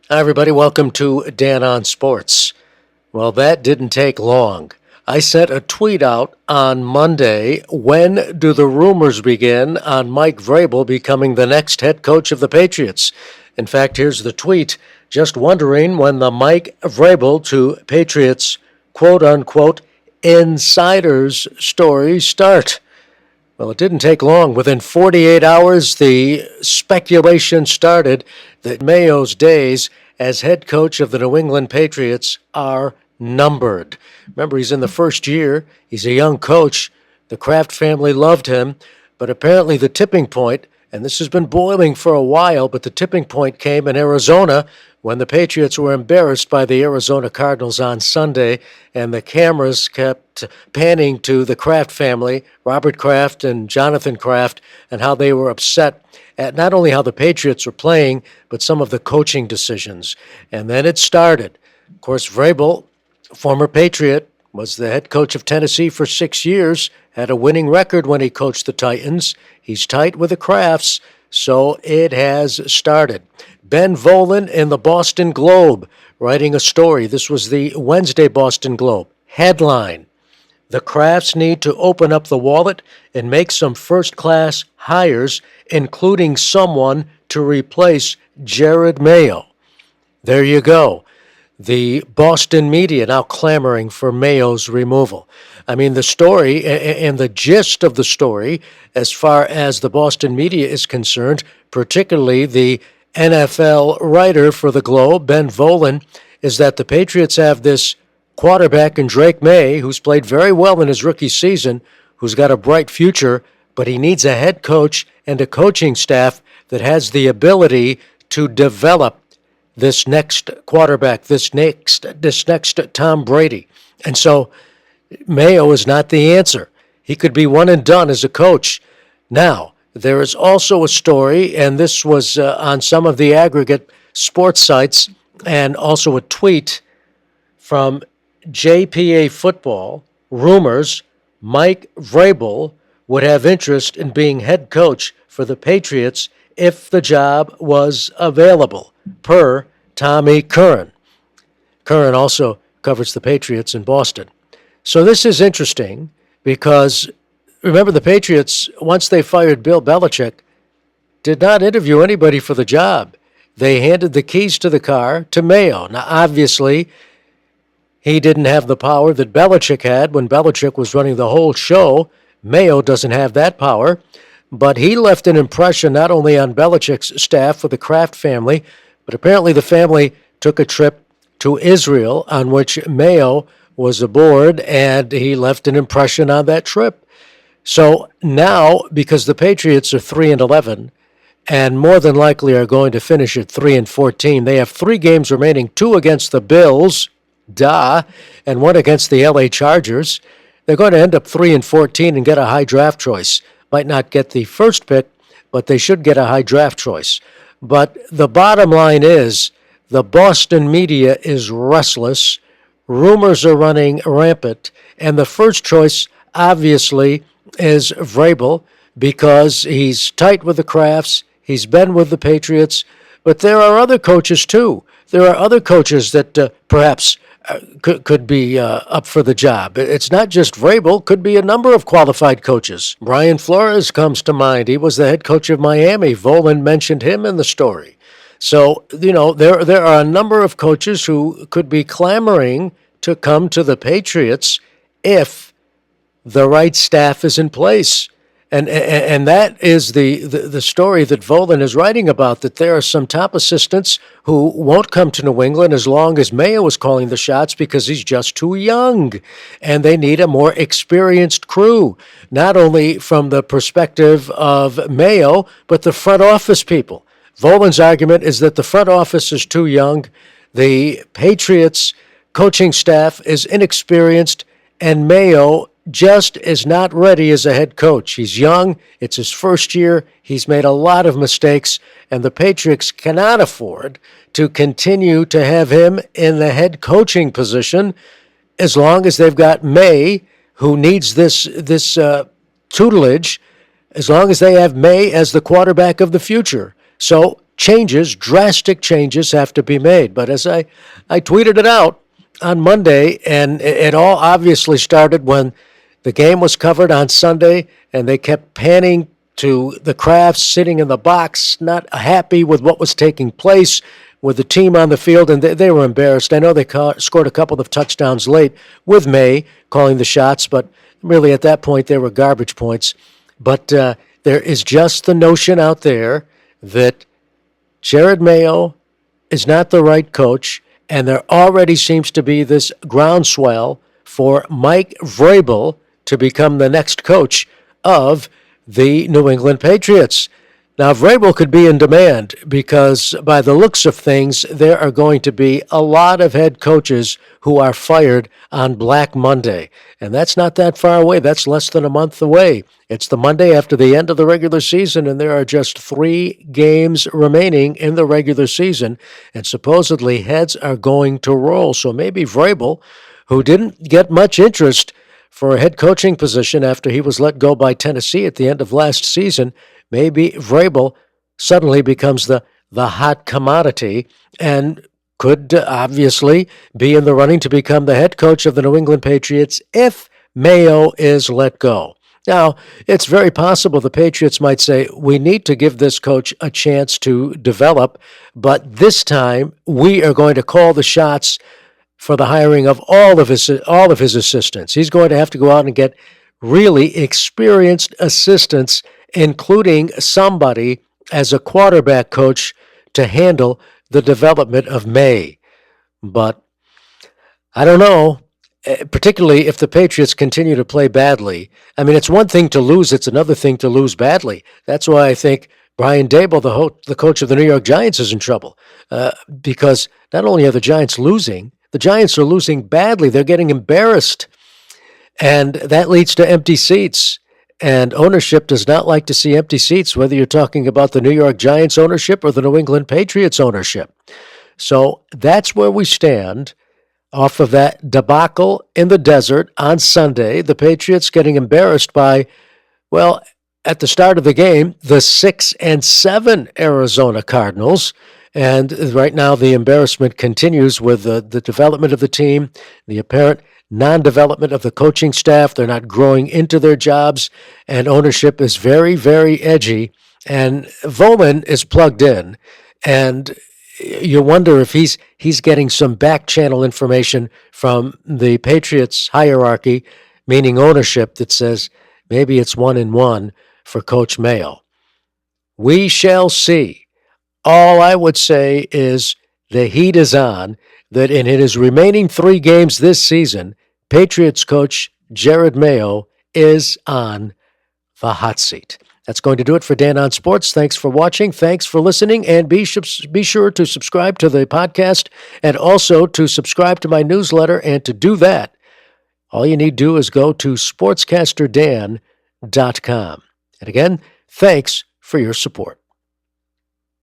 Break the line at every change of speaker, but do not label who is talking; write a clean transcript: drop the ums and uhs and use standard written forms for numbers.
Hi, everybody. Welcome to Dan on Sports. Well, that didn't take long. I sent a tweet out on Monday. When do the rumors begin on Mike Vrabel becoming the next head coach of the Patriots? In fact, here's the tweet. Just wondering when the Mike Vrabel to Patriots quote unquote insiders stories start. Well, it didn't take long. Within 48 hours, the speculation started that Mayo's days as head coach of the New England Patriots are numbered. Remember, he's in the first year. He's a young coach. The Kraft family loved him. But apparently the tipping point, and this has been boiling for a while, but the tipping point came in Arizona when the Patriots were embarrassed by the Arizona Cardinals on Sunday, and the cameras kept panning to the Kraft family, Robert Kraft and Jonathan Kraft, and how they were upset at not only how the Patriots were playing, but some of the coaching decisions. And then it started. Of course, Vrabel, former Patriot, was the head coach of Tennessee for 6 years, had a winning record when he coached the Titans. He's tight with the Krafts, so it has started. Ben Volen in the Boston Globe writing a story. This was the Wednesday Boston Globe. Headline: The Krafts need to open up the wallet and make some first-class hires, including someone to replace Jerod Mayo. There you go. The Boston media now clamoring for Mayo's removal. I mean, the story and the gist of the story, as far as the Boston media is concerned, particularly the NFL writer for the Globe, Ben Volen, is that the Patriots have this quarterback in Drake May, who's played very well in his rookie season, who's got a bright future, but he needs a head coach and a coaching staff that has the ability to develop this next quarterback, this next Tom Brady. And so Mayo is not the answer. He could be one and done as a coach. Now, there is also a story, and this was on some of the aggregate sports sites, and also a tweet from JPA Football. Rumors Mike Vrabel would have interest in being head coach for the Patriots if the job was available, per Tommy Curran. Curran also covers the Patriots in Boston. So this is interesting because, remember, the Patriots, once they fired Bill Belichick, did not interview anybody for the job. They handed the keys to the car to Mayo. Now, obviously, he didn't have the power that Belichick had when Belichick was running the whole show. Mayo doesn't have that power. But he left an impression not only on Belichick's staff with the Kraft family, but apparently the family took a trip to Israel on which Mayo was aboard, and he left an impression on that trip. So now, because the Patriots are 3-11 and more than likely are going to finish at 3-14, they have 3 games remaining, 2 against the Bills, and 1 against the LA Chargers. They're going to end up 3-14 and get a high draft choice. Might not get the first pick, but they should get a high draft choice. But the bottom line is the Boston media is restless. Rumors are running rampant. And the first choice, obviously, is Vrabel because he's tight with the Krafts. He's been with the Patriots. But there are other coaches, too. There are other coaches that perhaps could be up for the job. It's not just Vrabel. Could be a number of qualified coaches. Brian Flores comes to mind. He was the head coach of Miami. Volen mentioned him in the story. So, there are a number of coaches who could be clamoring to come to the Patriots if the right staff is in place. And that is the story that Volen is writing about, that there are some top assistants who won't come to New England as long as Mayo is calling the shots because he's just too young. And they need a more experienced crew, not only from the perspective of Mayo, but the front office people. Volen's argument is that the front office is too young, the Patriots coaching staff is inexperienced, and Mayo just is not ready as a head coach. He's young. It's his first year. He's made a lot of mistakes, and the Patriots cannot afford to continue to have him in the head coaching position as long as they've got May, who needs this tutelage, as long as they have May as the quarterback of the future. So changes, drastic changes have to be made. But as I tweeted it out on Monday, and it all obviously started when the game was covered on Sunday, and they kept panning to the Crafts sitting in the box, not happy with what was taking place with the team on the field, and they were embarrassed. I know they scored a couple of touchdowns late with May calling the shots, but really at that point they were garbage points. But there is just the notion out there that Jerod Mayo is not the right coach, and there already seems to be this groundswell for Mike Vrabel to become the next coach of the New England Patriots. Now, Vrabel could be in demand because by the looks of things, there are going to be a lot of head coaches who are fired on Black Monday. And that's not that far away. That's less than a month away. It's the Monday after the end of the regular season, and there are just 3 games remaining in the regular season. And supposedly heads are going to roll. So maybe Vrabel, who didn't get much interest for a head coaching position after he was let go by Tennessee at the end of last season, maybe Vrabel suddenly becomes the hot commodity and could obviously be in the running to become the head coach of the New England Patriots if Mayo is let go. Now, it's very possible the Patriots might say, we need to give this coach a chance to develop, but this time we are going to call the shots for the hiring of all of his assistants. He's going to have to go out and get really experienced assistants, including somebody as a quarterback coach to handle the development of May. But I don't know, particularly if the Patriots continue to play badly. I mean, it's one thing to lose, it's another thing to lose badly. That's why I think Brian Daboll, the coach of the New York Giants, is in trouble. Because not only are the Giants losing, the Giants are losing badly. They're getting embarrassed. And that leads to empty seats. And ownership does not like to see empty seats, whether you're talking about the New York Giants ownership or the New England Patriots ownership. So that's where we stand off of that debacle in the desert on Sunday. The Patriots getting embarrassed by, well, at the start of the game, the 6-7 Arizona Cardinals. And right now the embarrassment continues with the development of the team, the apparent non-development of the coaching staff. They're not growing into their jobs, and ownership is very, very edgy. And Volman is plugged in, and you wonder if he's getting some back channel information from the Patriots hierarchy, meaning ownership, that says maybe it's 1-1 for Coach Mayo. We shall see. All I would say is the heat is on, that in his remaining 3 games this season, Patriots coach Jerod Mayo is on the hot seat. That's going to do it for Dan on Sports. Thanks for watching. Thanks for listening. And be sure to subscribe to the podcast and also to subscribe to my newsletter. And to do that, all you need to do is go to sportscasterdan.com. And again, thanks for your support.